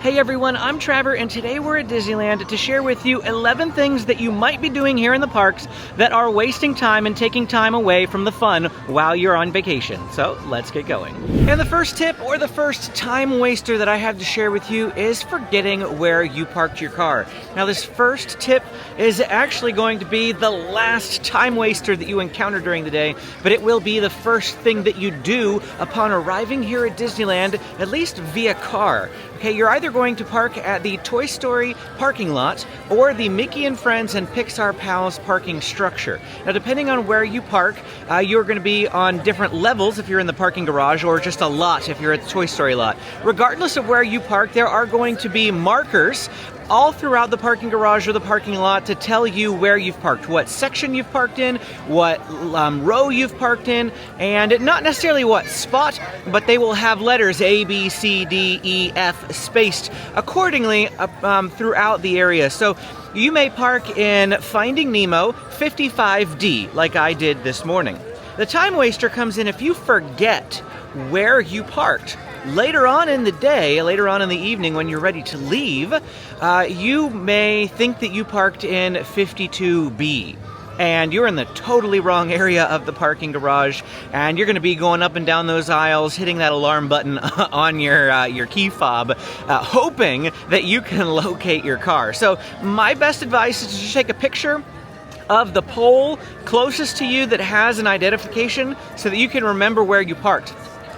Hey everyone, I'm Trevor, and today we're at Disneyland to share with you 11 things that you might be doing here in the parks that are wasting time and taking time away from the fun while you're on vacation. So let's get going. And the first tip, or the first time waster that I have to share with you, is forgetting where you parked your car. Now this first tip is actually going to be the last time waster that you encounter during the day, but it will be the first thing that you do upon arriving here at Disneyland, at least via car. Okay, you're either going to park at the Toy Story parking lot or the Mickey and Friends and Pixar Pals parking structure. Now, depending on where you park, you're going to be on different levels if you're in the parking garage, or just a lot if you're at the Toy Story lot. Regardless of where you park, there are going to be markers all throughout the parking garage or the parking lot to tell you where you've parked, what section you've parked in, what row you've parked in, and not necessarily what spot, but they will have letters A, B, C, D, E, F spaced accordingly throughout the area. So you may park in Finding Nemo 55D, like I did this morning. The time waster comes in if you forget where you parked. Later on in the day, later on in the evening when you're ready to leave, you may think that you parked in 52B. And you're in the totally wrong area of the parking garage, and you're going to be going up and down those aisles, hitting that alarm button on your key fob, hoping that you can locate your car. So my best advice is to just take a picture of the pole closest to you that has an identification so that you can remember where you parked.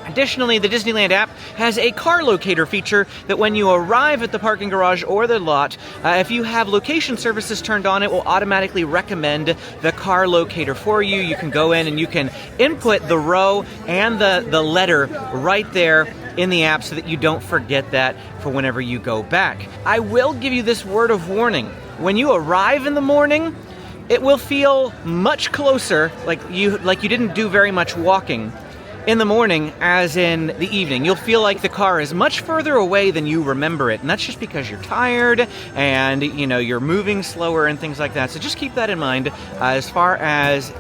Additionally, the Disneyland app has a car locator feature that when you arrive at the parking garage or the lot, if you have location services turned on, it will automatically recommend the car locator for you. You can go in and you can input the row and the letter right there in the app so that you don't forget that for whenever you go back. I will give you this word of warning. When you arrive in the morning, it will feel much closer, like you didn't do very much walking in the morning as in the evening. You'll feel like the car is much further away than you remember it, and that's just because you're tired and you're moving slower and things like that. So just keep that in mind as far as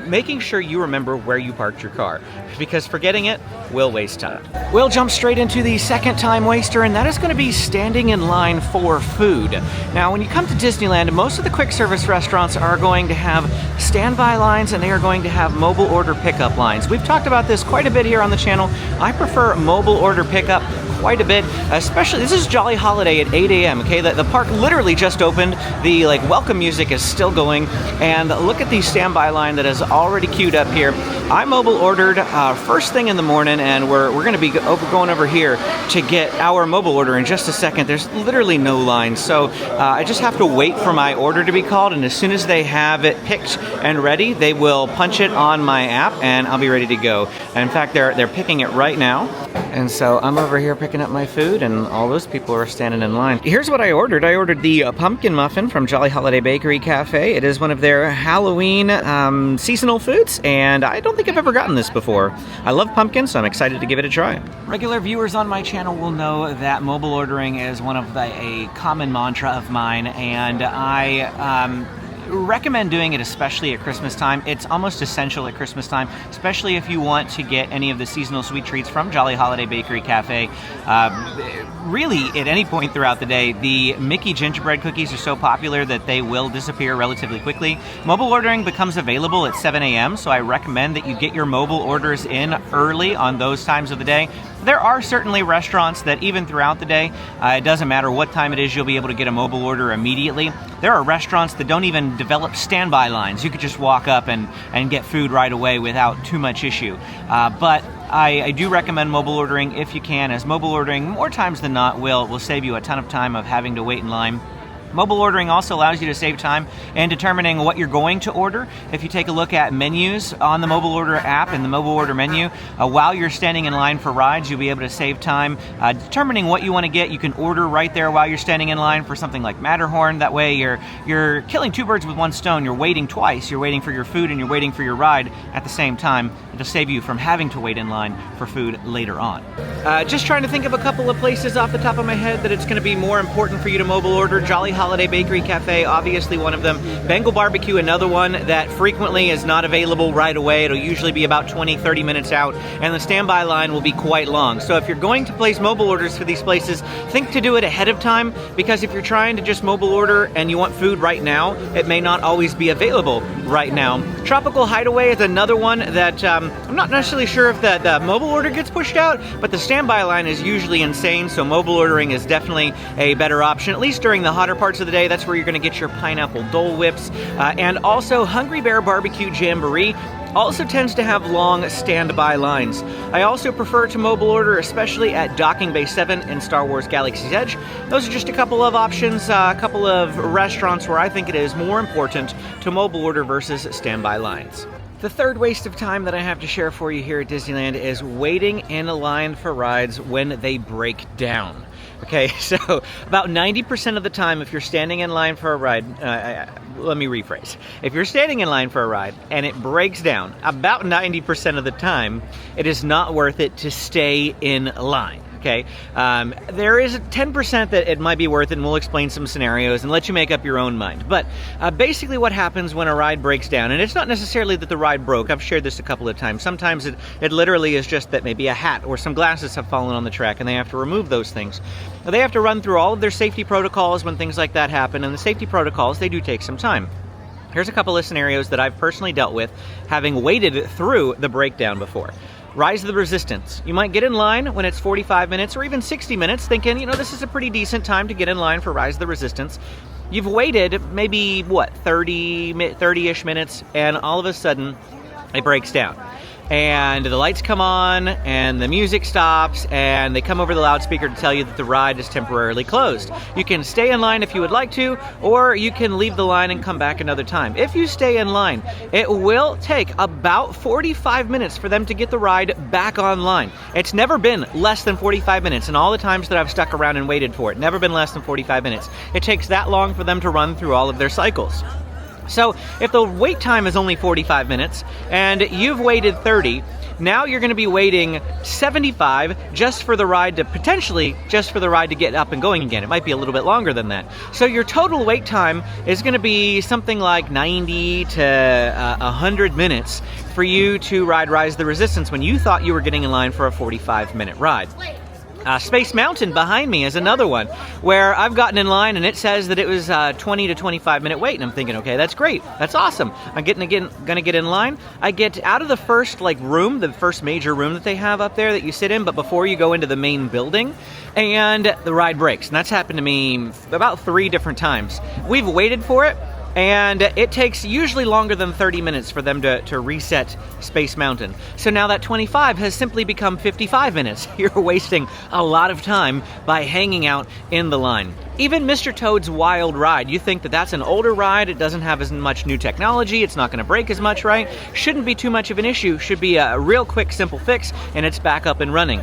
making sure you remember where you parked your car, because forgetting it will waste time. We'll jump straight into the second time waster, and that is going to be standing in line for food. Now, when you come to Disneyland, most of the quick service restaurants are going to have standby lines, and they are going to have mobile order pickup lines. We've talked about this quite a bit here on the channel. I prefer mobile order pickup quite a bit, especially, this is Jolly Holiday at 8 a.m., okay? The park literally just opened, the welcome music is still going, and look at the standby line that is already queued up here. I mobile ordered first thing in the morning, and we're going to be going over here to get our mobile order in just a second. There's literally no line, so I just have to wait for my order to be called, and as soon as they have it picked and ready, they will punch it on my app, and I'll be ready to go. And in fact, they're picking it right now, and so I'm over here picking up my food, and all those people are standing in line. Here's what I ordered. I ordered the pumpkin muffin from Jolly Holiday Bakery Cafe. It is one of their Halloween seasonal foods, and I don't think I've ever gotten this before. I love pumpkin, so I'm excited to give it a try. Regular viewers on my channel will know that mobile ordering is one of a common mantra of mine, and I recommend doing it especially at Christmas time. It's almost essential at Christmas time, especially if you want to get any of the seasonal sweet treats from Jolly Holiday Bakery Cafe. Really, at any point throughout the day, the Mickey gingerbread cookies are so popular that they will disappear relatively quickly. Mobile ordering becomes available at 7 a.m., so I recommend that you get your mobile orders in early on those times of the day. There are certainly restaurants that even throughout the day, it doesn't matter what time it is, you'll be able to get a mobile order immediately. There are restaurants that don't even develop standby lines. You could just walk up and get food right away without too much issue. But I do recommend mobile ordering if you can, as mobile ordering more times than not will save you a ton of time of having to wait in line. Mobile ordering also allows you to save time in determining what you're going to order. If you take a look at menus on the mobile order app and the mobile order menu, while you're standing in line for rides, you'll be able to save time determining what you want to get. You can order right there while you're standing in line for something like Matterhorn. That way you're killing two birds with one stone. You're waiting twice. You're waiting for your food and you're waiting for your ride at the same time. It'll save you from having to wait in line for food later on. Just trying to think of a couple of places off the top of my head that it's going to be more important for you to mobile order. Jolly Holiday Holiday Bakery Cafe, obviously one of them. Bengal Barbecue, another one that frequently is not available right away. It'll usually be about 20-30 minutes out, and the standby line will be quite long. So if you're going to place mobile orders for these places, think to do it ahead of time, because if you're trying to just mobile order and you want food right now, it may not always be available right now. Tropical Hideaway is another one that I'm not necessarily sure if the mobile order gets pushed out, but the standby line is usually insane, so mobile ordering is definitely a better option, at least during the hotter parts of the day. That's where you're going to get your pineapple Dole Whips. And also Hungry Bear Barbecue Jamboree also tends to have long standby lines. I also prefer to mobile order, especially at Docking Bay 7 and Star Wars Galaxy's Edge. Those are just a couple of options, a couple of restaurants where I think it is more important to mobile order versus standby lines. The third waste of time that I have to share for you here at Disneyland is waiting in a line for rides when they break down. Okay, so about 90% of the time, if you're standing in line for a ride, let me rephrase. If you're standing in line for a ride and it breaks down, about 90% of the time, it is not worth it to stay in line. Okay, there is a 10% that it might be worth it, and we'll explain some scenarios and let you make up your own mind. But basically what happens when a ride breaks down, and it's not necessarily that the ride broke, I've shared this a couple of times, sometimes it literally is just that maybe a hat or some glasses have fallen on the track and they have to remove those things. They have to run through all of their safety protocols when things like that happen, and the safety protocols, they do take some time. Here's a couple of scenarios that I've personally dealt with, having waited through the breakdown before. Rise of the Resistance. You might get in line when it's 45 minutes or even 60 minutes thinking, you know, this is a pretty decent time to get in line for Rise of the Resistance. You've waited maybe, 30-ish minutes, and all of a sudden it breaks down. And the lights come on, and the music stops, and they come over the loudspeaker to tell you that the ride is temporarily closed. You can stay in line if you would like to, or you can leave the line and come back another time. If you stay in line, it will take about 45 minutes for them to get the ride back online. It's never been less than 45 minutes, and all the times that I've stuck around and waited for it, never been less than 45 minutes. It takes that long for them to run through all of their cycles. So if the wait time is only 45 minutes and you've waited 30, now you're going to be waiting 75 just for the ride to get up and going again. It might be a little bit longer than that. So your total wait time is going to be something like 90 to 100 minutes for you to ride Rise of the Resistance when you thought you were getting in line for a 45-minute ride. Space Mountain behind me is another one where I've gotten in line and it says that it was 20 to 25 minute wait, and I'm thinking, okay, that's great, that's awesome. I'm gonna get in line. I get out of the first room, the first major room that they have up there that you sit in, but before you go into the main building, and the ride breaks. And that's happened to me about 3 different times. We've waited for it, and it takes usually longer than 30 minutes for them to reset Space Mountain. So now that 25 has simply become 55 minutes. You're wasting a lot of time by hanging out in the line. Even Mr. Toad's Wild Ride, you think that that's an older ride, it doesn't have as much new technology, it's not going to break as much, right? Shouldn't be too much of an issue, should be a real quick, simple fix, and it's back up and running.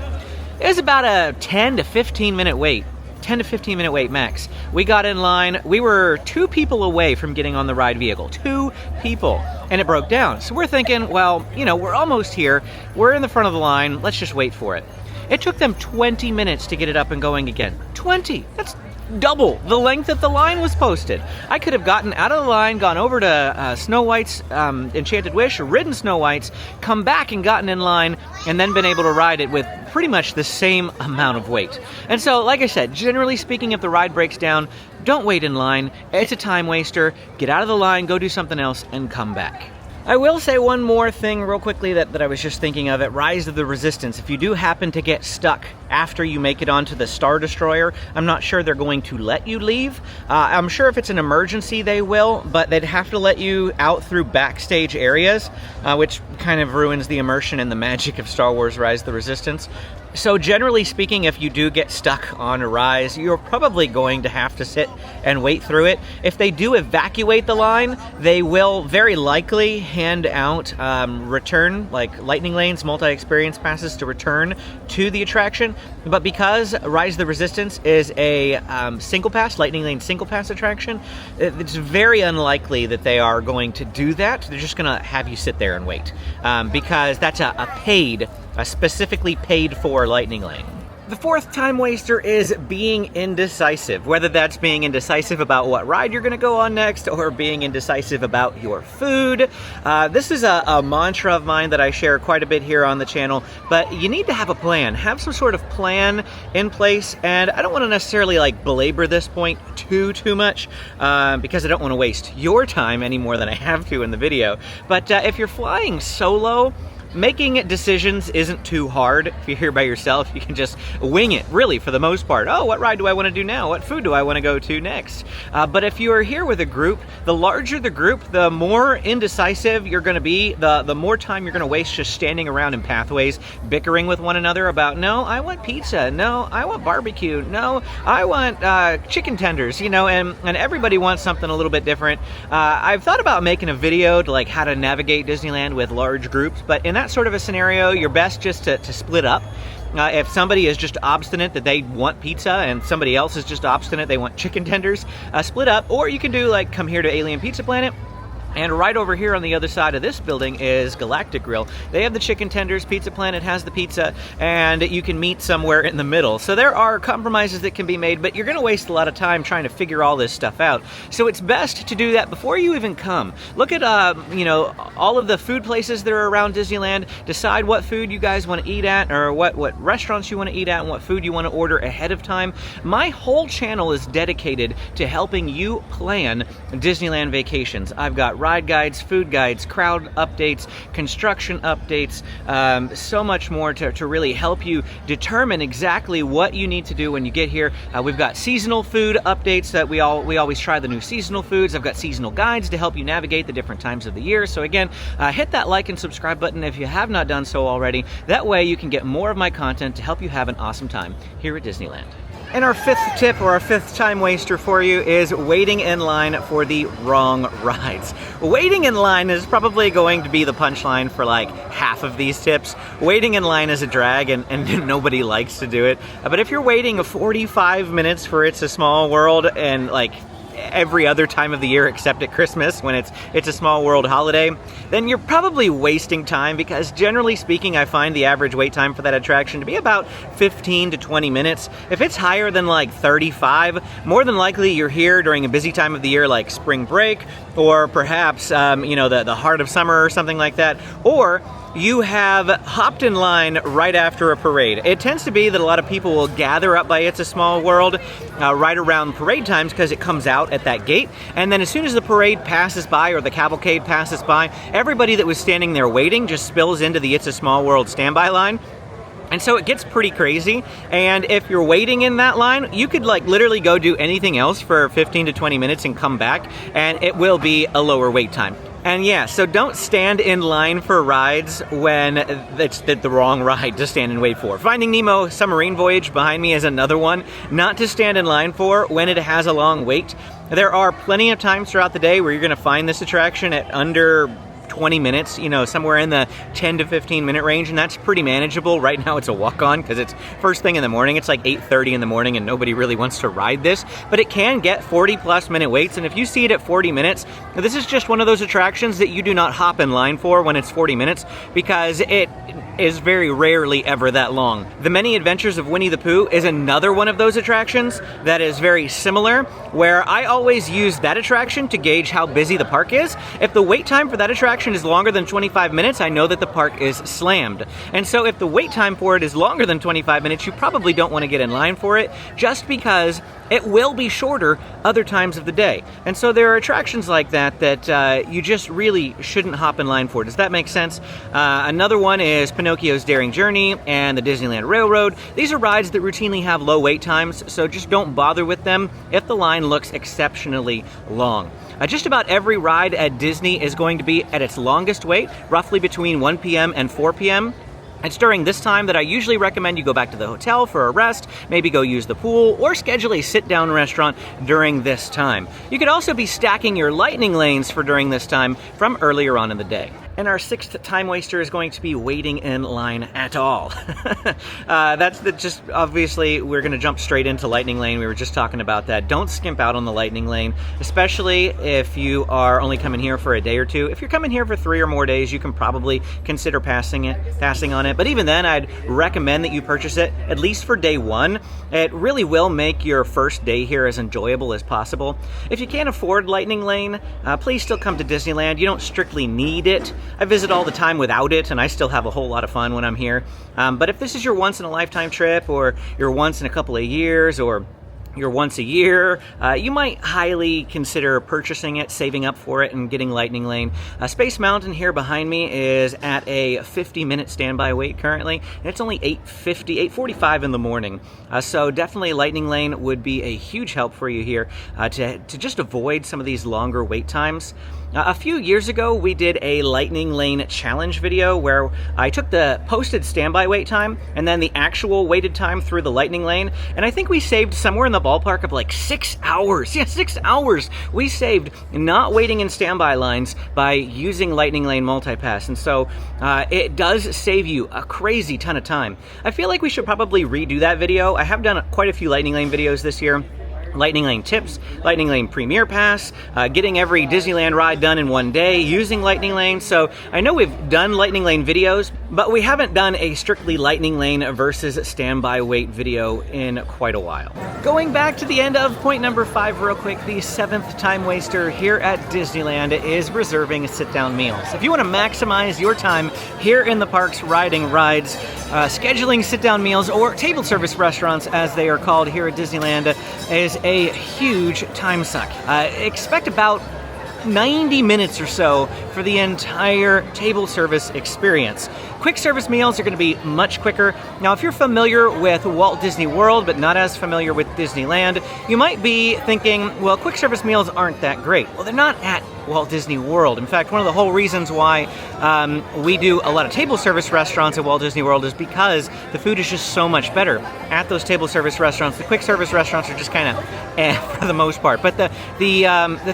It was about a 10 to 15 minute wait. 10 to 15 minute wait max. We got in line. We were 2 people away from getting on the ride vehicle. 2 people. And it broke down. So we're thinking, well, you know, we're almost here. We're in the front of the line. Let's just wait for it. It took them 20 minutes to get it up and going again. 20! That's double the length that the line was posted. I could have gotten out of the line, gone over to Snow White's Enchanted Wish, ridden Snow White's, come back and gotten in line, and then been able to ride it with pretty much the same amount of weight. And so, like I said, generally speaking, if the ride breaks down, don't wait in line. It's a time waster. Get out of the line, go do something else, and come back. I will say one more thing real quickly that I was just thinking of at Rise of the Resistance. If you do happen to get stuck after you make it onto the Star Destroyer, I'm not sure they're going to let you leave. I'm sure if it's an emergency they will, but they'd have to let you out through backstage areas, which kind of ruins the immersion and the magic of Star Wars Rise of the Resistance. So generally speaking, if you do get stuck on a Rise, you're probably going to have to sit and wait through it. If they do evacuate the line, they will very likely hand out return, like lightning lanes, multi-experience passes to return to the attraction. But because Rise of the Resistance is a single pass, lightning lane single pass attraction, it's very unlikely that they are going to do that. They're just going to have you sit there and wait because that's a specifically paid for lightning lane. The fourth time waster is being indecisive, whether that's being indecisive about what ride you're going to go on next or being indecisive about your food. This is a mantra of mine that I share quite a bit here on the channel, but you need to have a plan. Have some sort of plan in place, and I don't want to necessarily like belabor this point too much because I don't want to waste your time any more than I have to in the video. But if you're flying solo, making decisions isn't too hard. If you're here by yourself, you can just wing it, really, for the most part. Oh, what ride do I want to do now? What food do I want to go to next? But if you are here with a group, the larger the group, the more indecisive you're going to be, the more time you're going to waste just standing around in pathways, bickering with one another about, no, I want pizza. No, I want barbecue. No, I want chicken tenders, you know, and everybody wants something a little bit different. I've thought about making a video to like how to navigate Disneyland with large groups, but in that sort of a scenario, you're best just to split up. If somebody is just obstinate that they want pizza and somebody else is just obstinate they want chicken tenders, split up. Or you can do like come here to Alien Pizza Planet. And right over here on the other side of this building is Galactic Grill. They have the chicken tenders, Pizza Planet has the pizza, and you can meet somewhere in the middle. So there are compromises that can be made, but you're going to waste a lot of time trying to figure all this stuff out. So it's best to do that before you even come. Look at, you know, all of the food places that are around Disneyland. Decide what food you guys want to eat at, or what restaurants you want to eat at, and what food you want to order ahead of time. My whole channel is dedicated to helping you plan Disneyland vacations. I've got ride guides, food guides, crowd updates, construction updates, so much more to really help you determine exactly what you need to do when you get here. We've got seasonal food updates that we always try the new seasonal foods. I've got seasonal guides to help you navigate the different times of the year. So again, hit that like and subscribe button if you have not done so already. That way you can get more of my content to help you have an awesome time here at Disneyland. And our fifth tip, or our fifth time waster for you, is waiting in line for the wrong rides. Waiting in line is probably going to be the punchline for like half of these tips. Waiting in line is a drag and nobody likes to do it. But if you're waiting 45 minutes for It's a Small World and like every other time of the year except at Christmas when it's a Small World holiday, then you're probably wasting time, because generally speaking I find the average wait time for that attraction to be about 15 to 20 minutes. If it's higher than like 35, more than likely you're here during a busy time of the year like spring break, or perhaps you know, the heart of summer or something like that, or you have hopped in line right after a parade. It tends to be that a lot of people will gather up by It's a Small World right around parade times, because it comes out at that gate, and then as soon as the parade passes by or the cavalcade passes by, everybody that was standing there waiting just spills into the It's a Small World standby line. And so it gets pretty crazy, and if you're waiting in that line, you could like literally go do anything else for 15 to 20 minutes and come back, and it will be a lower wait time. And yeah, so don't stand in line for rides when it's the wrong ride to stand and wait for. Finding Nemo Submarine Voyage behind me is another one not to stand in line for when it has a long wait. There are plenty of times throughout the day where you're going to find this attraction at under 20 minutes, you know, somewhere in the 10 to 15 minute range, and that's pretty manageable. Right now it's a walk-on because it's first thing in the morning. It's like 8:30 in the morning and nobody really wants to ride this, but it can get 40 plus minute waits, and if you see it at 40 minutes, this is just one of those attractions that you do not hop in line for when it's 40 minutes, because it is very rarely ever that long. The Many Adventures of Winnie the Pooh is another one of those attractions that is very similar, where I always use that attraction to gauge how busy the park is. If the wait time for that attraction is longer than 25 minutes, I know that the park is slammed. And so if the wait time for it is longer than 25 minutes, you probably don't want to get in line for it, just because it will be shorter other times of the day. And so there are attractions like that you just really shouldn't hop in line for. Does that make sense? Another one is Pinocchio's Daring Journey and the Disneyland Railroad. These are rides that routinely have low wait times, so just don't bother with them if the line looks exceptionally long. Just about every ride at Disney is going to be at its longest wait, roughly between 1 p.m. and 4 p.m. It's during this time that I usually recommend you go back to the hotel for a rest, maybe go use the pool, or schedule a sit-down restaurant during this time. You could also be stacking your lightning lanes for during this time from earlier on in the day. And our sixth time waster is going to be waiting in line at all. Just obviously we're going to jump straight into lightning lane. We were just talking about that. Don't skimp out on the lightning lane, especially if you are only coming here for a day or two. If you're coming here for 3 or more days, you can probably consider passing on it. But even then, I'd recommend that you purchase it at least for day 1. It really will make your first day here as enjoyable as possible. If you can't afford lightning lane, please still come to Disneyland. You don't strictly need it. I visit all the time without it, and I still have a whole lot of fun when I'm here. But if this is your once-in-a-lifetime trip, or your once in a couple of years, or your once a year, you might highly consider purchasing it, saving up for it, and getting lightning lane. Space Mountain here behind me is at a 50-minute standby wait currently, and it's only 8:45 in the morning. So definitely lightning lane would be a huge help for you here to just avoid some of these longer wait times. A few years ago, we did a lightning lane challenge video where I took the posted standby wait time and then the actual waited time through the lightning lane, and I think we saved somewhere in the ballpark of like 6 hours. Yeah, 6 hours we saved not waiting in standby lines by using lightning lane multipass, and so it does save you a crazy ton of time. I feel like we should probably redo that video. I have done quite a few lightning lane videos this year. Lightning Lane tips, Lightning Lane Premier Pass, getting every Disneyland ride done in one day using Lightning Lane. So I know we've done Lightning Lane videos, but we haven't done a strictly Lightning Lane versus standby wait video in quite a while. Going back to the end of point number 5 real quick, the 7th time waster here at Disneyland is reserving sit-down meals. If you want to maximize your time here in the parks riding rides, scheduling sit-down meals, or table service restaurants as they are called here at Disneyland, is a huge time suck. Expect about 90 minutes or so for the entire table service experience. Quick service meals are going to be much quicker. Now, if you're familiar with Walt Disney World but not as familiar with Disneyland, you might be thinking, well, quick service meals aren't that great. Well, they're not at Walt Disney World. In fact, one of the whole reasons why we do a lot of table service restaurants at Walt Disney World is because the food is just so much better at those table service restaurants. The quick service restaurants are just kind of for the most part. But the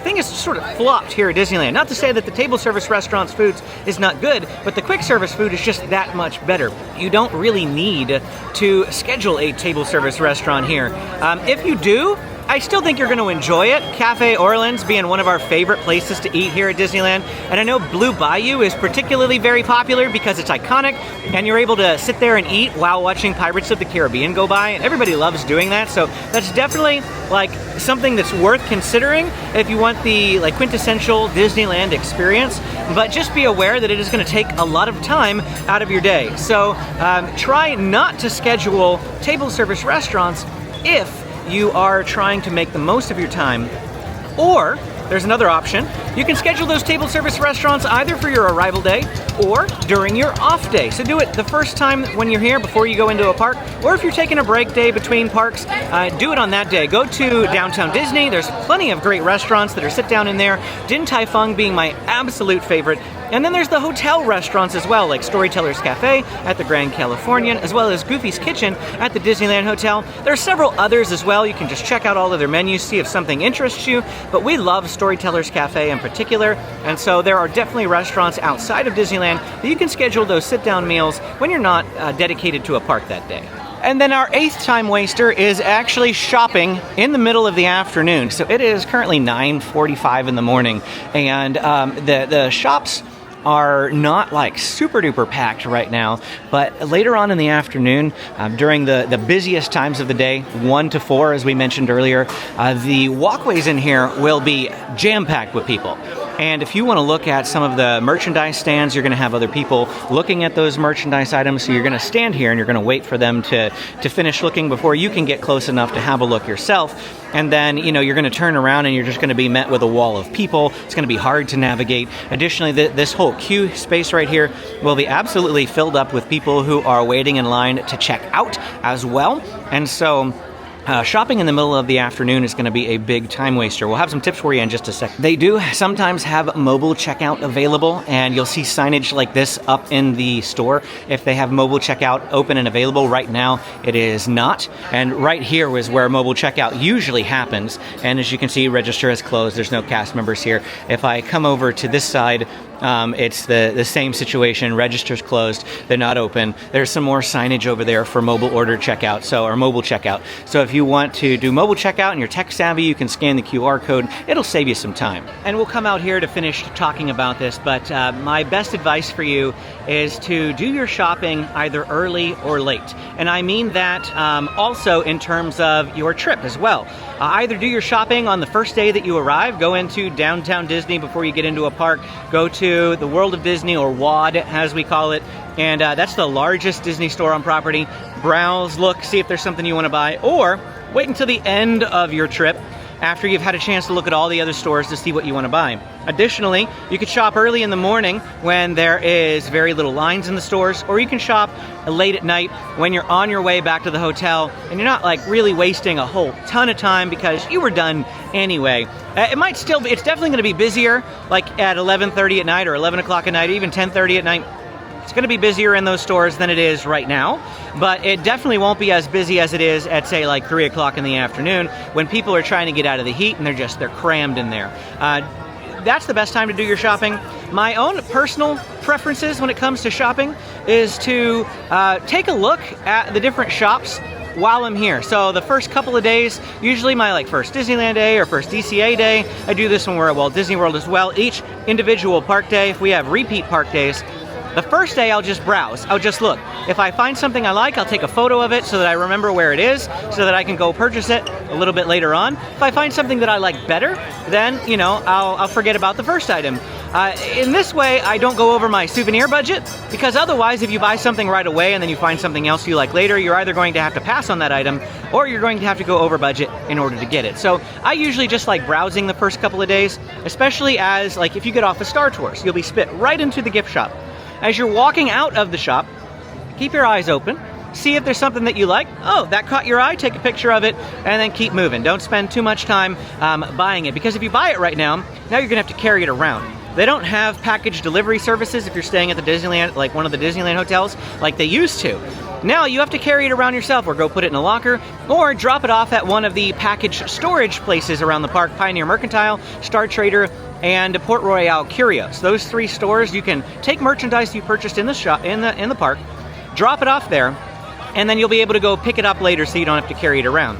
thing is sort of flopped here at Disneyland. Not to say that the table service restaurants' food is not good, but the quick service food is just that much better. You don't really need to schedule a table service restaurant here. If you do, I still think you're going to enjoy it. Cafe Orleans being one of our favorite places to eat here at Disneyland. And I know Blue Bayou is particularly very popular because it's iconic and you're able to sit there and eat while watching Pirates of the Caribbean go by. And everybody loves doing that. So that's definitely like something that's worth considering if you want the like quintessential Disneyland experience. But just be aware that it is going to take a lot of time out of your day. So try not to schedule table service restaurants if you are trying to make the most of your time. Or there's another option. You can schedule those table service restaurants either for your arrival day or during your off day. So do it the first time when you're here before you go into a park, or if you're taking a break day between parks, do it on that day. Go to Downtown Disney. There's plenty of great restaurants that are sit down in there. Din Tai Fung being my absolute favorite. And then there's the hotel restaurants as well, like Storyteller's Cafe at the Grand Californian, as well as Goofy's Kitchen at the Disneyland Hotel. There are several others as well. You can just check out all of their menus, see if something interests you. But we love Storyteller's Cafe in particular, and so there are definitely restaurants outside of Disneyland that you can schedule those sit-down meals when you're not dedicated to a park that day. And then our 8th time waster is actually shopping in the middle of the afternoon. So it is currently 9:45 in the morning, and the shops are not like super duper packed right now, but later on in the afternoon, during the busiest times of the day, 1 to 4 as we mentioned earlier, the walkways in here will be jam-packed with people. And if you want to look at some of the merchandise stands, you're going to have other people looking at those merchandise items. So you're going to stand here and you're going to wait for them to finish looking before you can get close enough to have a look yourself. And then, you're going to turn around and you're just going to be met with a wall of people. It's going to be hard to navigate. Additionally, this whole queue space right here will be absolutely filled up with people who are waiting in line to check out as well. And so shopping in the middle of the afternoon is going to be a big time waster. We'll have some tips for you in just a sec. They do sometimes have mobile checkout available, and you'll see signage like this up in the store if they have mobile checkout open and available. Right now, it is not. And right here is where mobile checkout usually happens. And as you can see, register is closed. There's no cast members here. If I come over to this side, it's the same situation. Registers closed, they're not open. There's some more signage over there for mobile order checkout, or mobile checkout. So if you want to do mobile checkout and you're tech savvy, you can scan the QR code. It'll save you some time. And we'll come out here to finish talking about this, but my best advice for you is to do your shopping either early or late. And I mean that also in terms of your trip as well. Either do your shopping on the first day that you arrive, go into downtown Disney before you get into a park, go to the World of Disney, or WOD as we call it, and that's the largest Disney store on property. Browse, look, see if there's something you want to buy, or wait until the end of your trip after you've had a chance to look at all the other stores to see what you want to buy. Additionally, you could shop early in the morning when there is very little lines in the stores, or you can shop late at night when you're on your way back to the hotel and you're not like really wasting a whole ton of time because you were done anyway. It's definitely going to be busier like at 11:30 at night or 11 o'clock at night, or even 10:30 at night. It's going to be busier in those stores than it is right now, but it definitely won't be as busy as it is at, say, like 3 o'clock in the afternoon when people are trying to get out of the heat and they're crammed in there. That's the best time to do your shopping. My own personal preferences when it comes to shopping is to take a look at the different shops while I'm here. So the first couple of days, usually my first Disneyland day or first DCA day, I do this when we're at Walt Disney World as well. Each individual park day, if we have repeat park days, the first day I'll just browse. I'll just look. If I find something I like, I'll take a photo of it so that I remember where it is, so that I can go purchase it a little bit later on. If I find something that I like better, then, I'll forget about the first item. In this way, I don't go over my souvenir budget, because otherwise, if you buy something right away and then you find something else you like later, you're either going to have to pass on that item, or you're going to have to go over budget in order to get it. So I usually just like browsing the first couple of days, especially as, if you get off of Star Tours, you'll be spit right into the gift shop. As you're walking out of the shop, keep your eyes open, see if there's something that you like. Oh, that caught your eye, take a picture of it, and then keep moving. Don't spend too much time buying it, because if you buy it right now you're gonna have to carry it around. They don't have package delivery services if you're staying at the Disneyland, like one of the Disneyland hotels, like they used to. Now you have to carry it around yourself, or go put it in a locker, or drop it off at one of the package storage places around the park: Pioneer Mercantile, Star Trader, and Port Royale Curios. Those 3 stores, you can take merchandise you purchased in the shop, in the park, drop it off there, and then you'll be able to go pick it up later so you don't have to carry it around.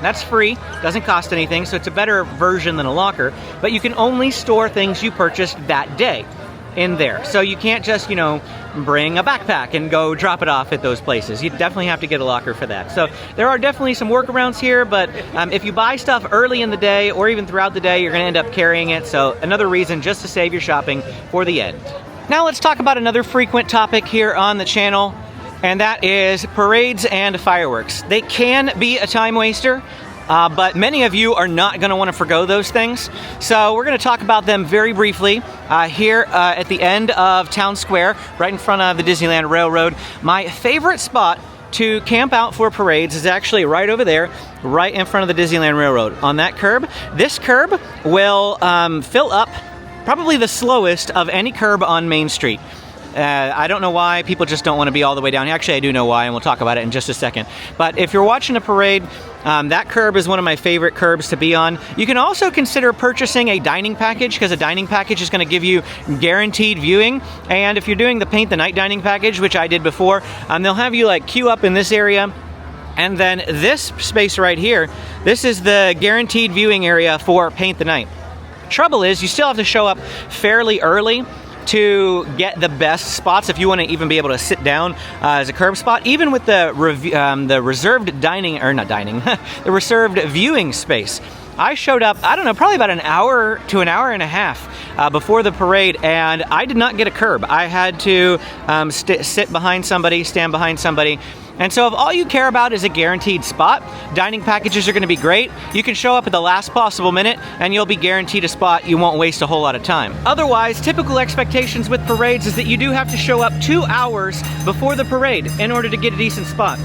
That's free, doesn't cost anything, so it's a better version than a locker, but you can only store things you purchased that day in there. So you can't just, bring a backpack and go drop it off at those places. You definitely have to get a locker for that. So there are definitely some workarounds here, but if you buy stuff early in the day or even throughout the day, you're going to end up carrying it. So another reason just to save your shopping for the end. Now let's talk about another frequent topic here on the channel, and that is parades and fireworks. They can be a time waster, but many of you are not going to want to forgo those things. So we're going to talk about them very briefly here at the end of Town Square, right in front of the Disneyland Railroad. My favorite spot to camp out for parades is actually right over there, right in front of the Disneyland Railroad, on that curb. This curb will fill up probably the slowest of any curb on Main Street. I don't know why people just don't want to be all the way down here. Actually, I do know why, and we'll talk about it in just a second. But if you're watching a parade, that curb is one of my favorite curbs to be on. You can also consider purchasing a dining package, because a dining package is going to give you guaranteed viewing. And if you're doing the Paint the Night dining package, which I did before, they'll have you queue up in this area. And then this space right here, this is the guaranteed viewing area for Paint the Night. Trouble is, you still have to show up fairly early to get the best spots if you want to even be able to sit down as a curb spot, even with the reserved dining, or not dining, the reserved viewing space. I showed up, I don't know, probably about an hour to an hour and a half before the parade, and I did not get a curb. I had to sit behind somebody, stand behind somebody. And so if all you care about is a guaranteed spot, dining packages are going to be great. You can show up at the last possible minute and you'll be guaranteed a spot. You won't waste a whole lot of time. Otherwise, typical expectations with parades is that you do have to show up 2 hours before the parade in order to get a decent spot.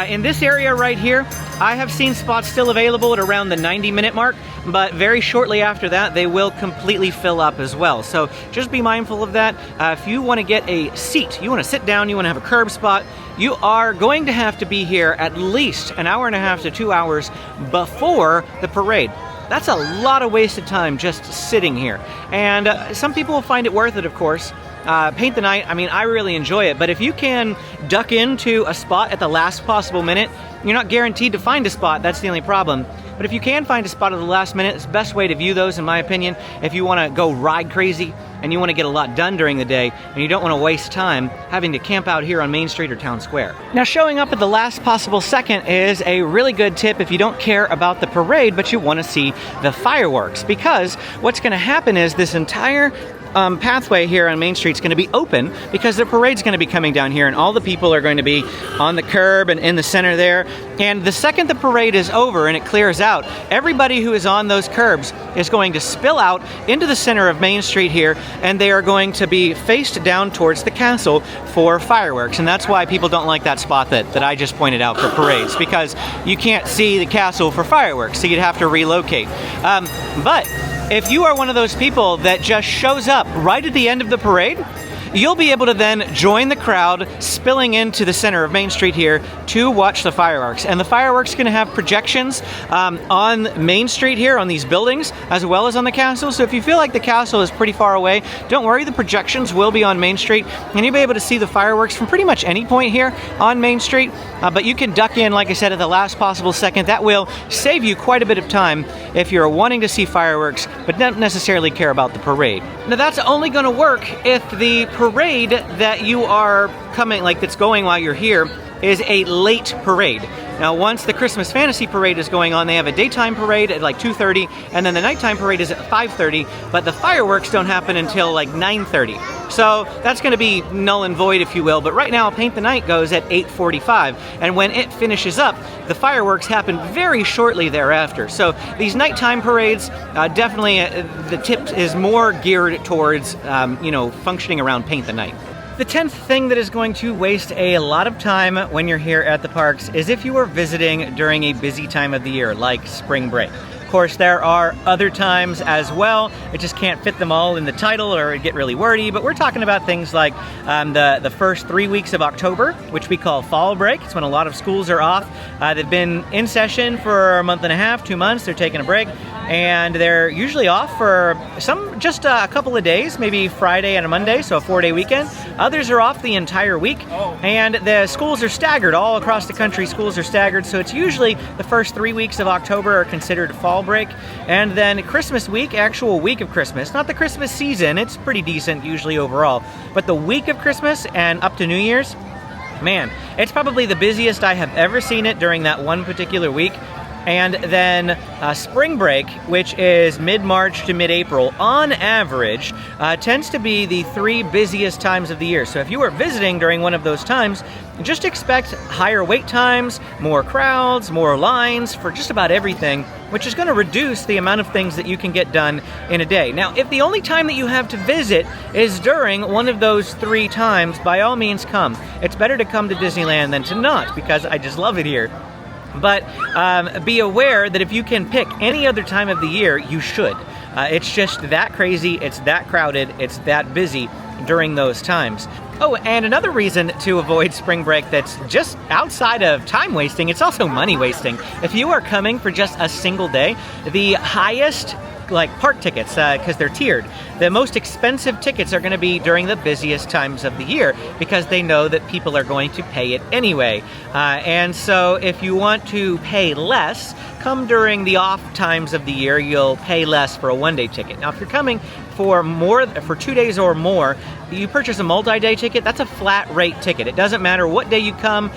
In this area right here, I have seen spots still available at around the 90-minute mark, but very shortly after that, they will completely fill up as well. So just be mindful of that. If you want to get a seat, you want to sit down, you want to have a curb spot, you are going to have to be here at least an hour and a half to 2 hours before the parade. That's a lot of wasted time just sitting here. And some people will find it worth it, of course. Paint the Night, I mean, I really enjoy it, but if you can duck into a spot at the last possible minute, you're not guaranteed to find a spot. That's the only problem. But if you can find a spot at the last minute, it's the best way to view those, in my opinion. If you want to go ride crazy and you want to get a lot done during the day and you don't want to waste time having to camp out here on Main Street or Town Square. Now, showing up at the last possible second is a really good tip if you don't care about the parade but you want to see the fireworks, because what's going to happen is this entire pathway here on Main Street is going to be open because the parade's going to be coming down here, and all the people are going to be on the curb and in the center there. And the second the parade is over and it clears out, everybody who is on those curbs is going to spill out into the center of Main Street here, and they are going to be faced down towards the castle for fireworks. And that's why people don't like that spot that I just pointed out for parades, because you can't see the castle for fireworks, so you'd have to relocate. But if you are one of those people that just shows up right at the end of the parade, you'll be able to then join the crowd spilling into the center of Main Street here to watch the fireworks. And the fireworks are going to have projections on Main Street here on these buildings as well as on the castle. So if you feel like the castle is pretty far away, don't worry, the projections will be on Main Street and you'll be able to see the fireworks from pretty much any point here on Main Street. But you can duck in, like I said, at the last possible second. That will save you quite a bit of time if you're wanting to see fireworks but don't necessarily care about the parade. Now, that's only going to work if the parade that you are coming, like that's going while you're here, is a late parade. Now, once the Christmas Fantasy Parade is going on, they have a daytime parade at like 2:30, and then the nighttime parade is at 5:30, but the fireworks don't happen until like 9:30. So that's going to be null and void, if you will. But right now, Paint the Night goes at 8:45, and when it finishes up, the fireworks happen very shortly thereafter. So these nighttime parades, definitely the tip is more geared towards, functioning around Paint the Night. The 10th thing that is going to waste a lot of time when you're here at the parks is if you are visiting during a busy time of the year, like spring break. Of course, there are other times as well. I just can't fit them all in the title or it'd get really wordy, but we're talking about things like the first 3 weeks of October, which we call fall break. It's when a lot of schools are off. They've been in session for a month and a half, 2 months. They're taking a break. And they're usually off for some just a couple of days, maybe Friday and a Monday, so a 4-day weekend. Others are off the entire week, and the schools are staggered. All across the country, schools are staggered, so it's usually the first 3 weeks of October are considered fall break, and then Christmas week, actual week of Christmas, not the Christmas season, it's pretty decent usually overall, but the week of Christmas and up to New Year's, man, it's probably the busiest I have ever seen it during that one particular week. And then spring break, which is mid-March to mid-April, on average, tends to be the 3 busiest times of the year. So if you are visiting during one of those times, just expect higher wait times, more crowds, more lines for just about everything, which is going to reduce the amount of things that you can get done in a day. Now, if the only time that you have to visit is during one of those 3 times, by all means come. It's better to come to Disneyland than to not, because I just love it here. But be aware that if you can pick any other time of the year, you should. It's just that crazy, it's that crowded, it's that busy during those times. Oh, and another reason to avoid spring break that's just outside of time wasting, it's also money wasting. If you are coming for just a single day, the highest park tickets, because they're tiered. The most expensive tickets are going to be during the busiest times of the year because they know that people are going to pay it anyway. And so if you want to pay less, come during the off times of the year, you'll pay less for a one-day ticket. Now, if you're coming for 2 days or more, you purchase a multi-day ticket, that's a flat rate ticket. It doesn't matter what day you come,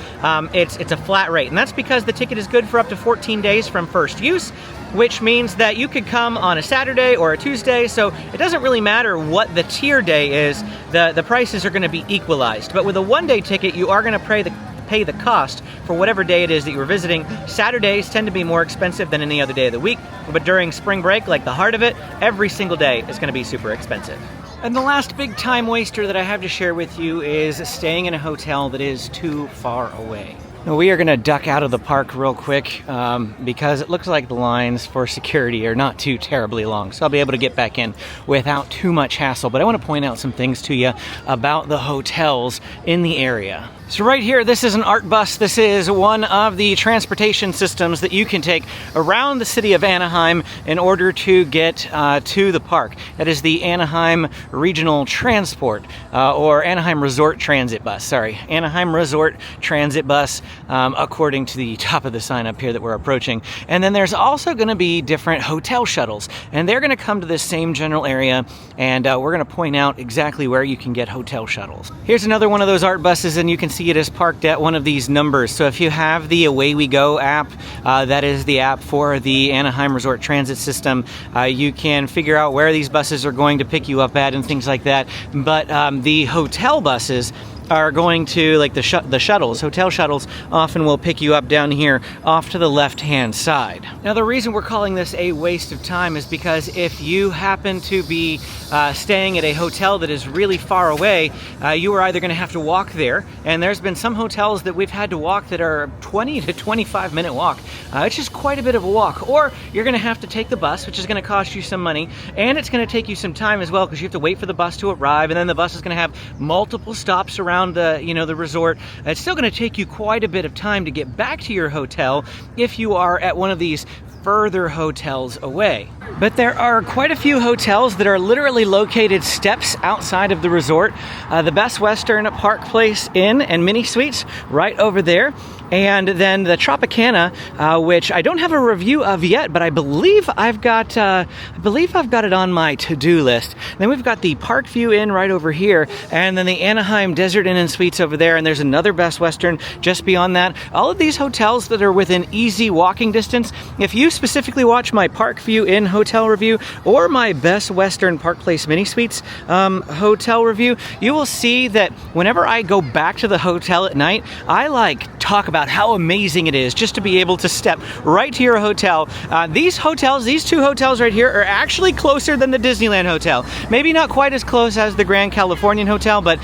it's a flat rate. And that's because the ticket is good for up to 14 days from first use, which means that you could come on a Saturday or a Tuesday, so it doesn't really matter what the tier day is, the prices are going to be equalized. But with a one-day ticket, you are going to pay the cost for whatever day it is that you're visiting. Saturdays tend to be more expensive than any other day of the week, but during spring break, like the heart of it, every single day is going to be super expensive. And the last big time waster that I have to share with you is staying in a hotel that is too far away. Now, we are going to duck out of the park real quick because it looks like the lines for security are not too terribly long, so I'll be able to get back in without too much hassle. But I want to point out some things to you about the hotels in the area. So right here, this is an art bus. This is one of the transportation systems that you can take around the city of Anaheim in order to get to the park. That is the Anaheim Regional Transport, or Anaheim Resort Transit Bus. Sorry, Anaheim Resort Transit Bus, according to the top of the sign up here that we're approaching. And then there's also going to be different hotel shuttles, and they're going to come to this same general area, and we're going to point out exactly where you can get hotel shuttles. Here's another one of those art buses, and you can see it is parked at one of these numbers. So if you have the Away We Go app, that is the app for the Anaheim Resort Transit System, you can figure out where these buses are going to pick you up at and things like that. But the hotel buses are going to, like the shuttles, hotel shuttles often will pick you up down here off to the left-hand side. Now the reason we're calling this a waste of time is because if you happen to be staying at a hotel that is really far away, you are either going to have to walk there, and there's been some hotels that we've had to walk that are 20 to 25 minute walk. It's just quite a bit of a walk. Or you're going to have to take the bus, which is going to cost you some money, and it's going to take you some time as well because you have to wait for the bus to arrive, and then the bus is going to have multiple stops around the resort. It's still going to take you quite a bit of time to get back to your hotel if you are at one of these further hotels away. But there are quite a few hotels that are literally located steps outside of the resort. The Best Western Park Place Inn and Mini Suites right over there. And then the Tropicana, which I don't have a review of yet, but I believe I've got it on my to-do list. And then we've got the Parkview Inn right over here, and then the Anaheim Desert Inn and Suites over there, and there's another Best Western just beyond that. All of these hotels that are within easy walking distance. If you specifically watch my Parkview Inn hotel review or my Best Western Park Place Mini Suites hotel review, you will see that whenever I go back to the hotel at night, I talk about how amazing it is just to be able to step right to your hotel. These two hotels right here are actually closer than the Disneyland Hotel. Maybe not quite as close as the Grand Californian Hotel, but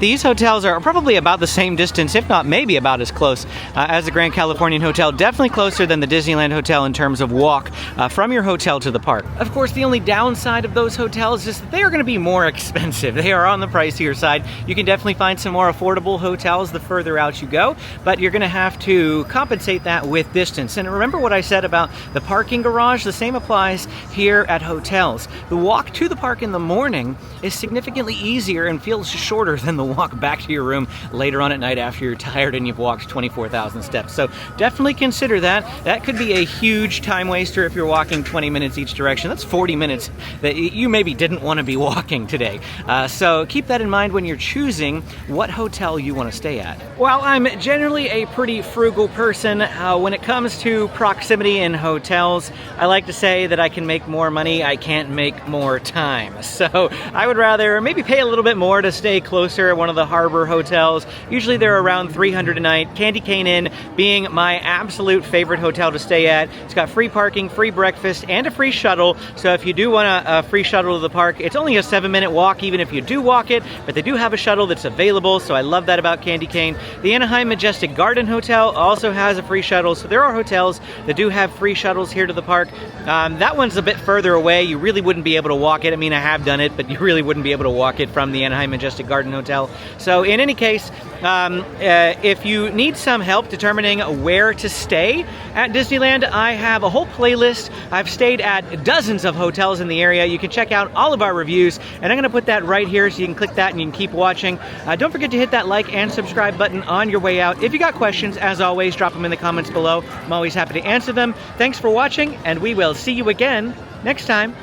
these hotels are probably about the same distance, if not maybe about as close as the Grand Californian Hotel. Definitely closer than the Disneyland Hotel in terms of walk from your hotel to the park. Of course, the only downside of those hotels is that they are going to be more expensive. They are on the pricier side. You can definitely find some more affordable hotels the further out you go, but you're going to have to compensate that with distance. And remember what I said about the parking garage? The same applies here at hotels. The walk to the park in the morning is significantly easier and feels shorter than the walk back to your room later on at night after you're tired and you've walked 24,000 steps. So definitely consider that. That could be a huge time waster if you're walking 20 minutes each direction. That's 40 minutes that you maybe didn't want to be walking today. So keep that in mind when you're choosing what hotel you want to stay at. While I'm generally a pretty frugal person, when it comes to proximity in hotels, I like to say that I can make more money, I can't make more time. So I would rather maybe pay a little bit more to stay closer at one of the harbor hotels. Usually they're around $300 a night. Candy Cane Inn being my absolute favorite hotel to stay at. It's got free parking, free breakfast, and a free shuttle. So if you do want a free shuttle to the park, it's only a 7-minute walk even if you do walk it, but they do have a shuttle that's available, so I love that about Candy Cane. The Anaheim Majestic Garden Hotel also has a free shuttle, so there are hotels that do have free shuttles here to the park. That one's a bit further away. You really wouldn't be able to walk it. I mean, I have done it, but you really wouldn't be able to walk it from the Anaheim Majestic Garden Hotel. So in any case, if you need some help determining where to stay at Disneyland, I have a whole playlist. I've stayed at dozens of hotels in the area. You can check out all of our reviews, and I'm going to put that right here so you can click that and you can keep watching. Don't forget to hit that like and subscribe button on your way out. If you got questions, as always, drop them in the comments below. I'm always happy to answer them. Thanks for watching, and we will see you again next time.